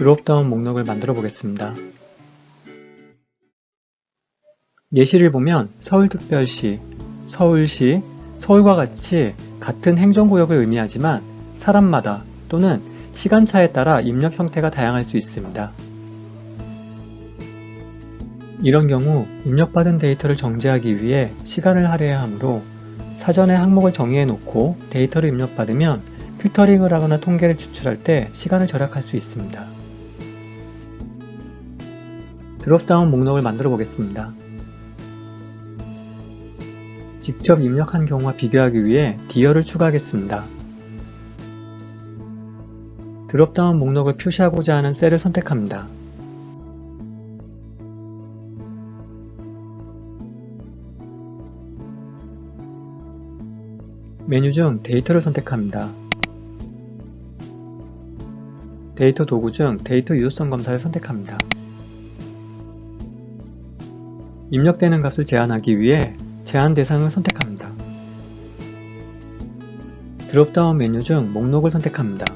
드롭다운 목록을 만들어 보겠습니다. 예시를 보면 서울특별시, 서울시, 서울과 같이 같은 행정구역을 의미하지만 사람마다 또는 시간차에 따라 입력 형태가 다양할 수 있습니다. 이런 경우 입력받은 데이터를 정제하기 위해 시간을 할애해야 하므로 사전에 항목을 정의해 놓고 데이터를 입력받으면 필터링을 하거나 통계를 추출할 때 시간을 절약할 수 있습니다. 드롭다운 목록을 만들어 보겠습니다. 직접 입력한 경우와 비교하기 위해 디어를 추가하겠습니다. 드롭다운 목록을 표시하고자 하는 셀을 선택합니다. 메뉴 중 데이터를 선택합니다. 데이터 도구 중 데이터 유효성 검사를 선택합니다. 입력되는 값을 제한하기 위해 제한 대상을 선택합니다. 드롭다운 메뉴 중 목록을 선택합니다.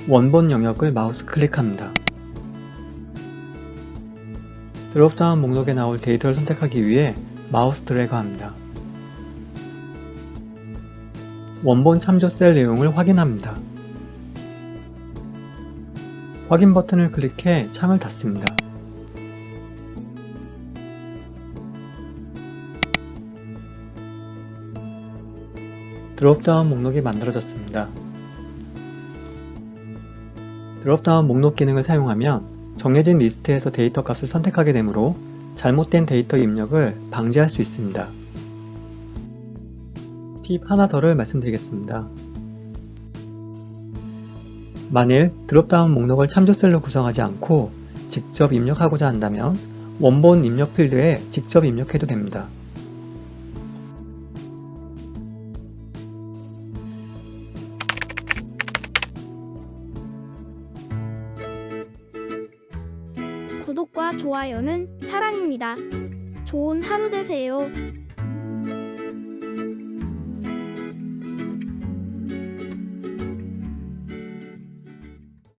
원본 영역을 마우스 클릭합니다. 드롭다운 목록에 나올 데이터를 선택하기 위해 마우스 드래그합니다. 원본 참조 셀 내용을 확인합니다. 확인 버튼을 클릭해 창을 닫습니다. 드롭다운 목록이 만들어졌습니다. 드롭다운 목록 기능을 사용하면 정해진 리스트에서 데이터 값을 선택하게 되므로 잘못된 데이터 입력을 방지할 수 있습니다. 팁 하나 더를 말씀드리겠습니다. 만일 드롭다운 목록을 참조셀로 구성하지 않고 직접 입력하고자 한다면 원본 입력 필드에 직접 입력해도 됩니다. 구독과 좋아요는 사랑입니다. 좋은 하루 되세요.